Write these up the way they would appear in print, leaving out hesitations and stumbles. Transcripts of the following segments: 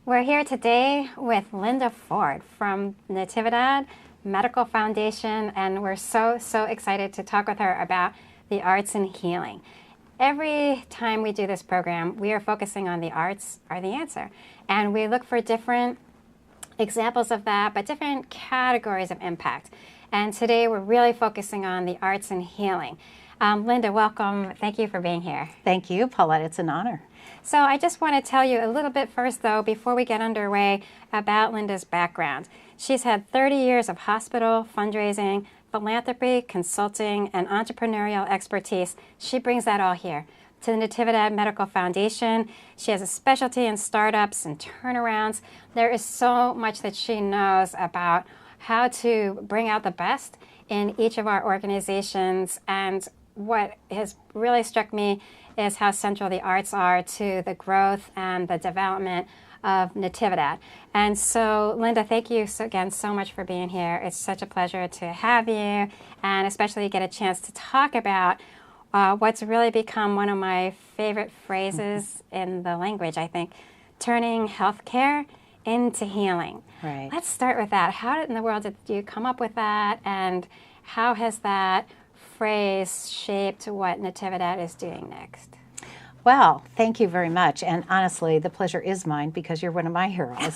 We're here today with Linda Ford from Natividad Medical Foundation, and we're so excited to talk with her about the arts and healing. Every time we do this program, we are focusing on the arts are the answer, and we look for different examples of that, but different categories of impact. And today we're really focusing on the arts and healing. Linda, welcome. Thank you for being here. Thank you, Paulette. It's an honor. So I just want to tell you a little bit first, though, before we get underway, about Linda's background. She's had 30 years of hospital, fundraising, philanthropy, consulting, and entrepreneurial expertise. She brings that all here to the Natividad Medical Foundation. She has a specialty in startups and turnarounds. There is so much that she knows about how to bring out the best in each of our organizations. And what has really struck me is how central the arts are to the growth and the development of Natividad. And so, Linda, thank you again so much for being here. It's such a pleasure to have you, and especially get a chance to talk about what's really become one of my favorite phrases in the language, I think, turning healthcare into healing. Right. Let's start with that. How in the world did you come up with that, and how has that phrase shaped what Natividad is doing next? Well, thank you very much. And honestly, the pleasure is mine because you're one of my heroes.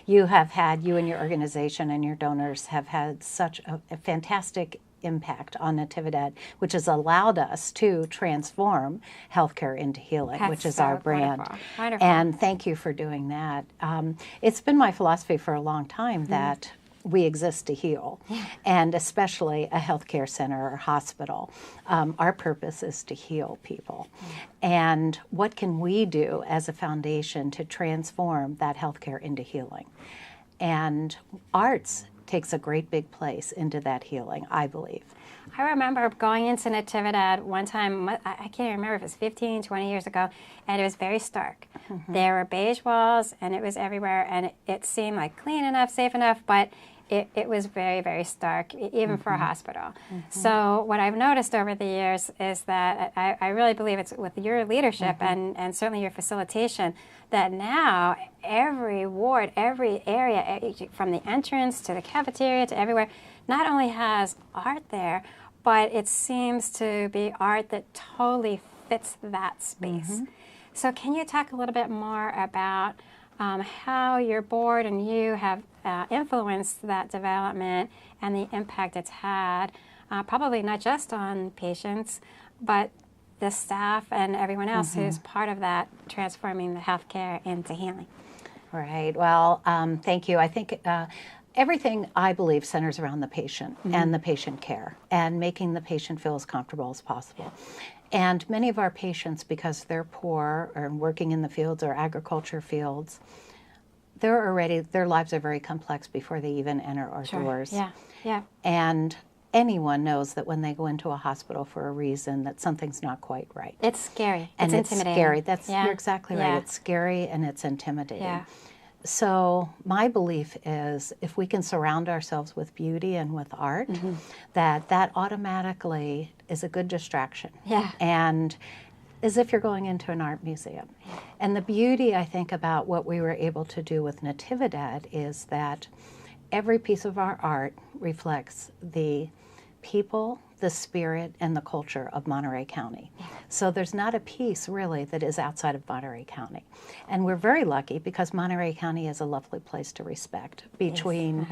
You and your organization and your donors have had such a fantastic impact on Natividad, which has allowed us to transform healthcare into healing, which is our brand. Wonderful. And thank you for doing that. It's been my philosophy for a long time that we exist to heal, and especially a healthcare center or hospital. Our purpose is to heal people. And what can we do as a foundation to transform that healthcare into healing? And arts takes a great big place into that healing, I believe. I remember going into Natividad one time, I can't remember if it was 15, 20 years ago, and it was very stark. There were beige walls, and it was everywhere, and it seemed like clean enough, safe enough, but it was very stark, even for a hospital. So what I've noticed over the years is that I really believe it's with your leadership and certainly your facilitation that now every ward, every area, from the entrance to the cafeteria to everywhere, not only has art there, but it seems to be art that totally fits that space. So can you talk a little bit more about how your board and you have influenced that development and the impact it's had, probably not just on patients, but the staff and everyone else who's part of that transforming the healthcare into healing? Right. Well, thank you. I think everything, I believe, centers around the patient and the patient care and making the patient feel as comfortable as possible. And many of our patients, because they're poor or working in the fields or agriculture fields, their lives are very complex before they even enter our doors. Yeah. And anyone knows that when they go into a hospital for a reason that something's not quite right. It's scary. And it's intimidating. scary. You're exactly right. It's scary and it's intimidating. Yeah. So my belief is if we can surround ourselves with beauty and with art, that automatically is a good distraction. Yeah. And as if you're going into an art museum. And the beauty, I think, about what we were able to do with Natividad is that every piece of our art reflects the people, the spirit, and the culture of Monterey County. So there's not a piece really that is outside of Monterey County. And we're very lucky because Monterey County is a lovely place to respect between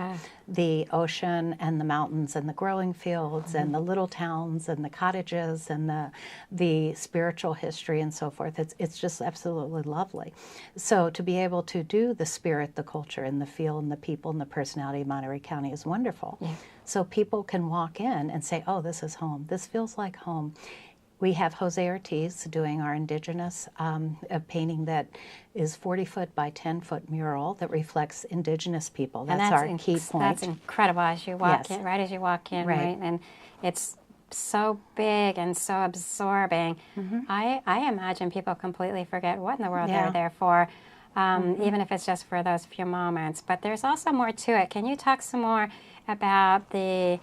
the ocean and the mountains and the growing fields and the little towns and the cottages and the spiritual history and so forth. It's just absolutely lovely. So to be able to do the spirit, the culture, and the feel and the people and the personality of Monterey County is wonderful. So people can walk in and say, oh, this is home. This feels like home. We have Jose Ortiz doing our indigenous a painting that is 40-foot by 10-foot mural that reflects indigenous people. That's our key point. That's incredible as you walk in, right as you walk in, right? And it's so big and so absorbing. I imagine people completely forget what in the world they're there for, even if it's just for those few moments. But there's also more to it. Can you talk some more about the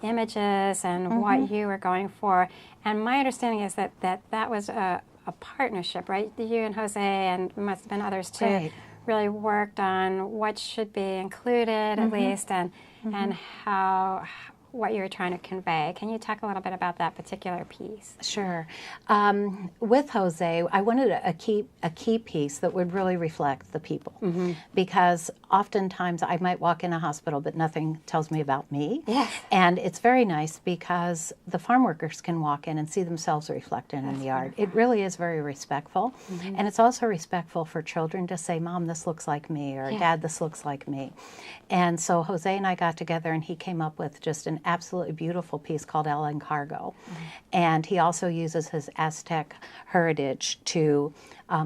images and what you were going for? And my understanding is that was a partnership, right? You and Jose, and must have been others too, really worked on what should be included at least, and how what you were trying to convey. Can you talk a little bit about that particular piece? Sure. With Jose, I wanted a key piece that would really reflect the people, because oftentimes I might walk in a hospital, but nothing tells me about me. Yes. And it's very nice because the farm workers can walk in and see themselves reflected in the art. It really is very respectful, and it's also respectful for children to say, "Mom, this looks like me," or "Dad, this looks like me." And so Jose and I got together, and he came up with just an absolutely beautiful piece called El Encargo. And he also uses his Aztec heritage to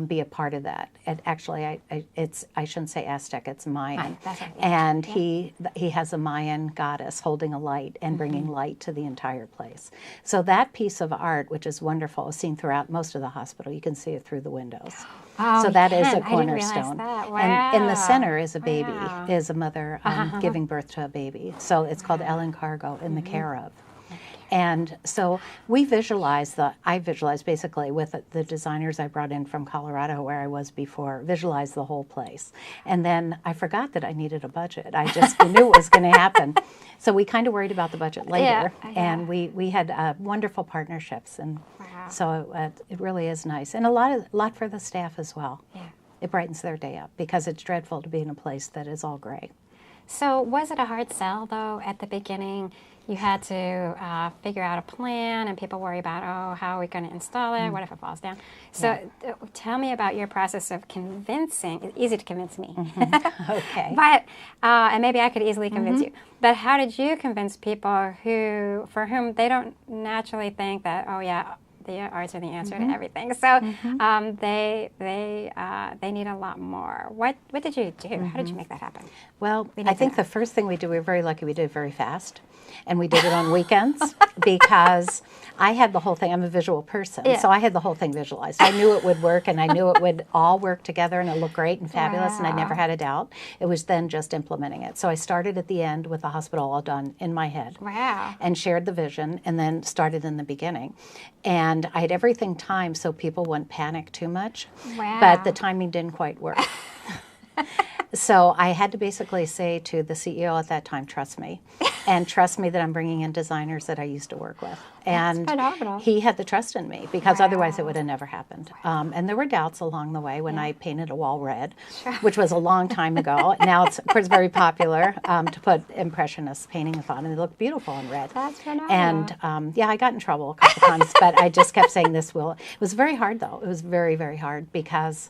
be a part of that. And actually, I shouldn't say Aztec, it's Mayan. That's right. And he has a Mayan goddess holding a light and bringing light to the entire place. So that piece of art, which is wonderful, is seen throughout most of the hospital. You can see it through the windows. Oh, so that is a I didn't realize cornerstone. that. Wow. And in the center is a baby, Wow. is a mother giving birth to a baby. So it's called El Encargo, in the care of. And so I visualized basically with the designers I brought in from Colorado, where I was before, visualized the whole place. And then I forgot that I needed a budget. I just knew it was going to happen. So we kind of worried about the budget later. And we had wonderful partnerships. And so it really is nice. And a lot for the staff as well. Yeah. It brightens their day up, because it's dreadful to be in a place that is all gray. So was it a hard sell, though, at the beginning? You had to figure out a plan, and people worry about, oh, how are we going to install it? What if it falls down? So tell me about your process of convincing. It's easy to convince me. Okay. But, and maybe I could easily convince you. But how did you convince people for whom they don't naturally think that, oh, yeah, the arts are the answer to everything. So they need a lot more. What did you do? How did you make that happen? Well, I think the first thing we were very lucky, we did it very fast. And we did it on weekends because I had the whole thing. I'm a visual person, so I had the whole thing visualized. I knew it would work, and I knew it would all work together, and it looked great and fabulous, and I never had a doubt. It was then just implementing it. So I started at the end with the hospital all done in my head. Wow. And shared the vision, and then started in the beginning. And I had everything timed so people wouldn't panic too much. Wow. But the timing didn't quite work. So I had to basically say to the CEO at that time, trust me. And trust me that I'm bringing in designers that I used to work with. And That's phenomenal. he had the trust in me, because otherwise it would have never happened. And there were doubts along the way when I painted a wall red, which was a long time ago. Now it's, of course, very popular to put impressionist paintings on, and they look beautiful in red. That's phenomenal. And I got in trouble a couple times, but I just kept saying this will. It was very hard, though. It was very, very hard, because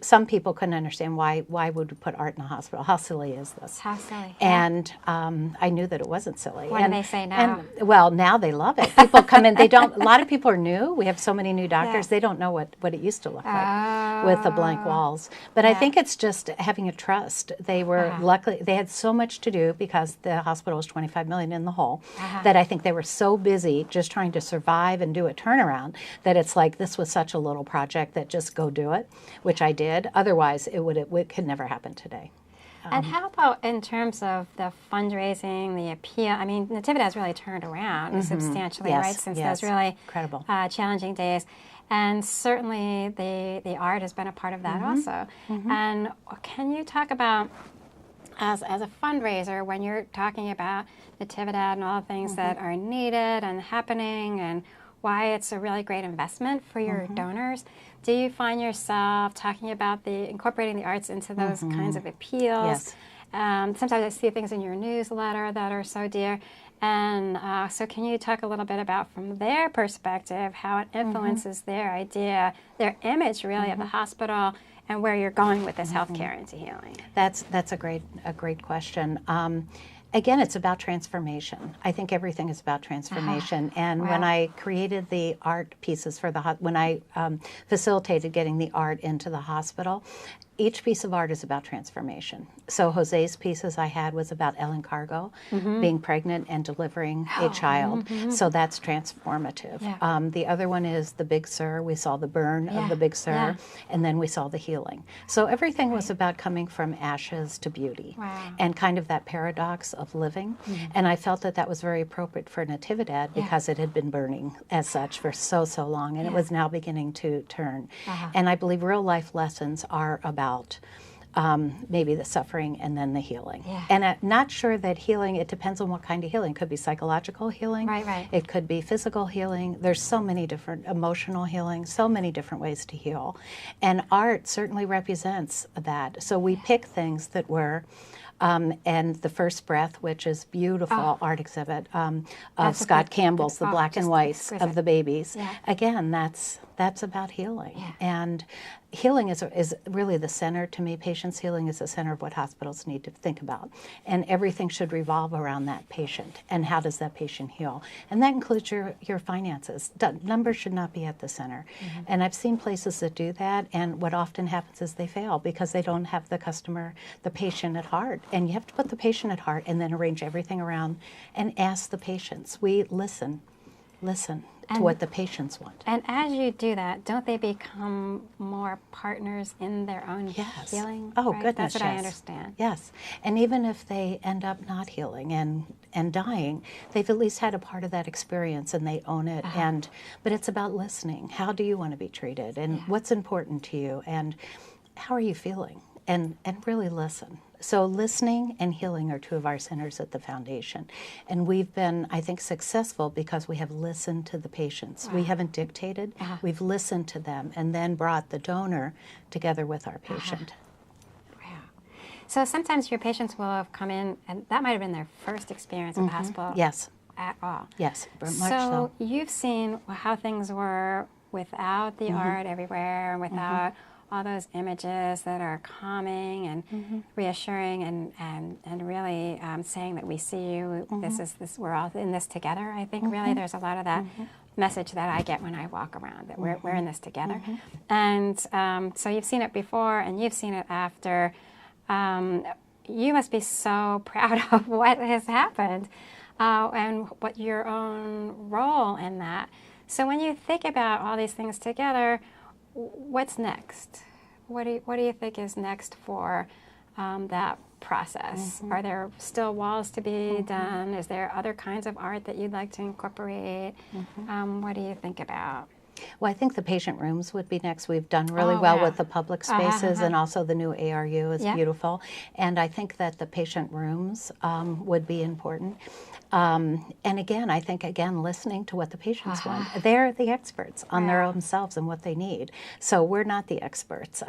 some people couldn't understand why would we put art in a hospital? How silly is this? How silly. And I knew that it wasn't silly. What do they say now? Well, now they love it. People come in. They don't. A lot of people are new. We have so many new doctors. They don't know what it used to look like with the blank walls. But I think it's just having a trust. They were luckily. They had so much to do, because the hospital was $25 million in the hole. That I think they were so busy just trying to survive and do a turnaround that it's like this was such a little project that just go do it, which I did. Otherwise, it could never happen today. And how about in terms of the fundraising, the appeal? I mean, Natividad has really turned around substantially, right, since those really incredible challenging days. And certainly the art has been a part of that also. And can you talk about, as a fundraiser, when you're talking about Natividad and all the things that are needed and happening, and why it's a really great investment for your donors, do you find yourself talking about incorporating the arts into those kinds of appeals? Yes. Sometimes I see things in your newsletter that are so dear. And so can you talk a little bit about, from their perspective, how it influences their idea, their image really of the hospital, and where you're going with this healthcare into healing? That's a great question. Again, it's about transformation. I think everything is about transformation. And when I created the art pieces for when I facilitated getting the art into the hospital, each piece of art is about transformation. So Jose's pieces I had was about El Encargo, being pregnant and delivering a child. So that's transformative. The other one is the Big Sur. We saw the burn of the Big Sur, and then we saw the healing. So everything was about coming from ashes to beauty, and kind of that paradox of living. And I felt that was very appropriate for Natividad, because it had been burning as such for so long, and it was now beginning to turn. And I believe real life lessons are about maybe the suffering and then the healing. Yeah. And I'm not sure that healing, it depends on what kind of healing. It could be psychological healing. Right. It could be physical healing. There's so many different, emotional healing, so many different ways to heal. And art certainly represents that. So we pick things that were, and The First Breath, which is beautiful art exhibit of Scott Campbell's, the black and whites of the babies. Yeah. Again, that's about healing. Yeah. And healing is really the center, to me. Patients' healing is the center of what hospitals need to think about. And everything should revolve around that patient. And how does that patient heal? And that includes your finances. Numbers should not be at the center. And I've seen places that do that, and what often happens is they fail because they don't have the customer, the patient at heart. And you have to put the patient at heart and then arrange everything around and ask the patients. We listen to what the patients want. And as you do that, don't they become more partners in their own Yes. healing? Oh, right? goodness, That's what I yes. understand. Yes. And even if they end up not healing and dying, they've at least had a part of that experience and they own it. But it's about listening. How do you want to be treated? And what's important to you? And how are you feeling? And really listen. So listening and healing are two of our centers at the foundation. And we've been, I think, successful because we have listened to the patients. We haven't dictated. We've listened to them and then brought the donor together with our patient. Wow. So sometimes your patients will have come in, and that might have been their first experience at the hospital. Yes. At all. Yes, very much so. You've seen how things were without the art everywhere, and without all those images that are calming and reassuring and really saying that we see you. This we're all in this together. I think really there's a lot of that message that I get when I walk around, that we're in this together. And so you've seen it before and you've seen it after. You must be so proud of what has happened and what your own role in that. So when you think about all these things together, what's next? What do you think is next for that process? Are there still walls to be done? Is there other kinds of art that you'd like to incorporate? What do you think about? Well, I think the patient rooms would be next. We've done really well with the public spaces, and also the new ARU is beautiful. And I think that the patient rooms would be important. And again, I think, listening to what the patients want. They're the experts on their own selves and what they need. So we're not the experts.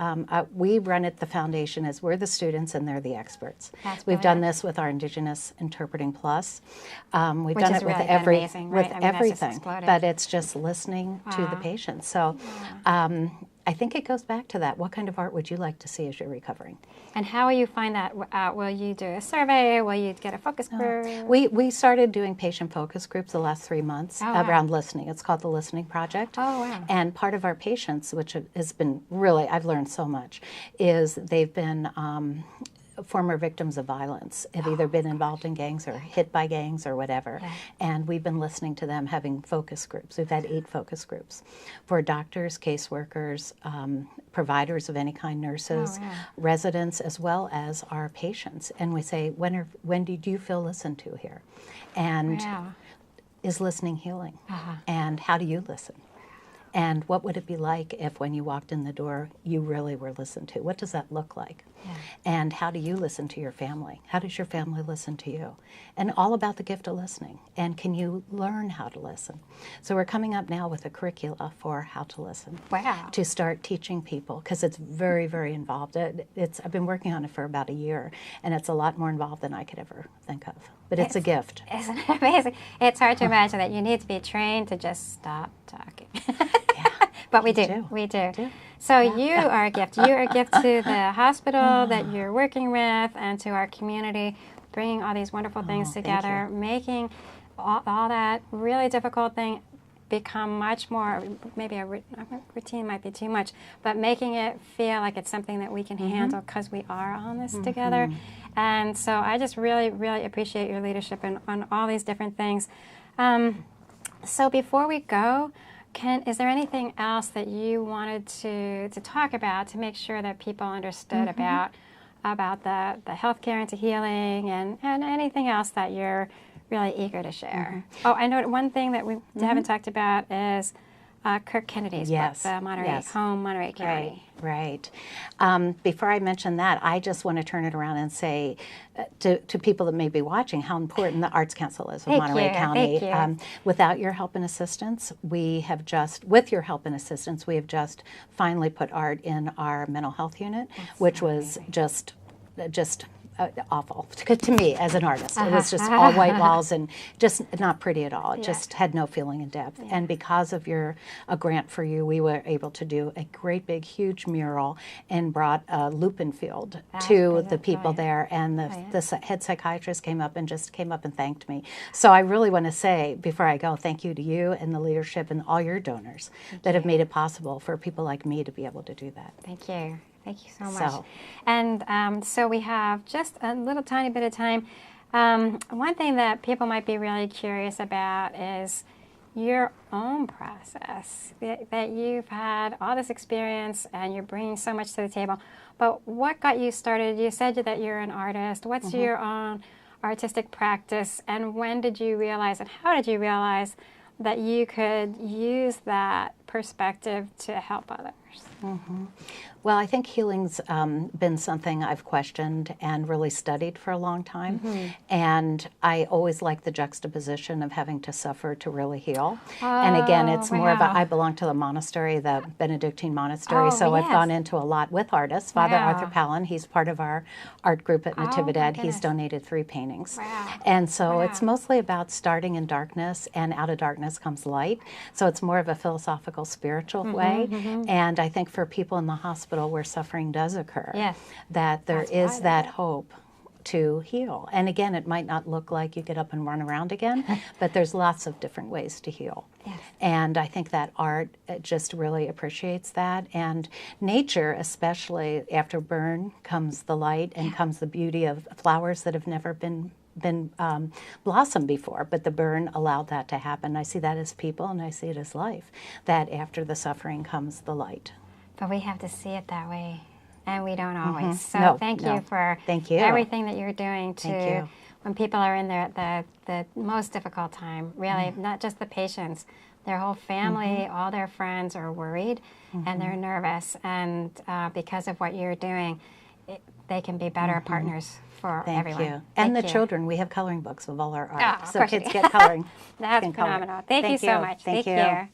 We run at the foundation as we're the students and they're the experts. We've done this with our Indigenous Interpreting Plus. We've done it with amazing, right? everything. But it's just listening to the patients. So I think it goes back to that. What kind of art would you like to see as you're recovering? And how will you find that out? Will you do a survey? Will you get a focus group? We started doing patient focus groups the last 3 months around listening. It's called the Listening Project. Oh, wow. And part of our patients, which has been really, I've learned so much, is they've been former victims of violence, have either been involved in gangs or hit by gangs or whatever. And we've been listening to them, having focus groups. We've had 8 focus groups for doctors, caseworkers, providers of any kind, nurses, residents, as well as our patients. And we say, when did you feel listened to here? And is listening healing? And how do you listen? And what would it be like if when you walked in the door, you really were listened to? What does that look like? And how do you listen to your family? How does your family listen to you? And all about the gift of listening. And can you learn how to listen? So we're coming up now with a curricula for how to listen. Wow. To start teaching people, because it's very, very involved. I've been working on it for about a year, and it's a lot more involved than I could ever think of. But it's a gift. Isn't it amazing? It's hard to imagine that you need to be trained to just stop talking. But we do. We do. So you are a gift. You're a gift to the hospital that you're working with and to our community, bringing all these wonderful things together, making all that really difficult thing become much more, maybe a routine might be too much, but making it feel like it's something that we can handle because we are on this together. And so I just really, really appreciate your leadership on all these different things. So before we go, is there anything else that you wanted to talk about to make sure that people understood about the healthcare into healing and anything else that you're really eager to share? Oh, I know one thing that we haven't talked about is Kirk Kennedy's Yes, book, the Monterey, yes. Home Monterey County. Right. Before I mention that, I just want to turn it around and say to people that may be watching how important the Arts Council is of Monterey County. Thank you. Without your help and assistance, with your help and assistance, we have just finally put art in our mental health unit, which was just awful to me as an artist. It was just all white walls and just not pretty at all. It just had no feeling and depth. And because of a grant for you, we were able to do a great big huge mural and brought a lupin field to the people there. And the head psychiatrist came up and thanked me. So I really want to say, before I go, thank you to you and the leadership and all your donors that have made it possible for people like me to be able to do that. Thank you. Thank you so much. And so we have just a little tiny bit of time. One thing that people might be really curious about is your own process, that you've had all this experience and you're bringing so much to the table. But what got you started? You said that you're an artist. What's your own artistic practice? And when did you realize, and how did you realize that you could use that perspective to help others? Well, I think healing's been something I've questioned and really studied for a long time. And I always like the juxtaposition of having to suffer to really heal. And again, it's more of I belong to the monastery, the Benedictine monastery, so I've gone into a lot with artists. Father Arthur Palin, he's part of our art group at Natividad. He's donated 3 paintings. And so it's mostly about starting in darkness, and out of darkness comes light. So it's more of a philosophical, spiritual way. And I think for people in the hospital where suffering does occur, that there is that hope to heal. And again, it might not look like you get up and run around again, but there's lots of different ways to heal. And I think that art just really appreciates that. And nature, especially after burn, comes the light and comes the beauty of flowers that have never been blossomed before, but the burn allowed that to happen. I see that as people, and I see it as life, that after the suffering comes the light. But we have to see it that way, and we don't always. So thank you for everything that you're doing to when people are in the most difficult time, really, not just the patients, their whole family, all their friends are worried, and they're nervous, and because of what you're doing, they can be better partners for everyone. Thank you. And the children, we have coloring books of all our art, so kids get coloring. That's phenomenal. Thank you so much. Thank you.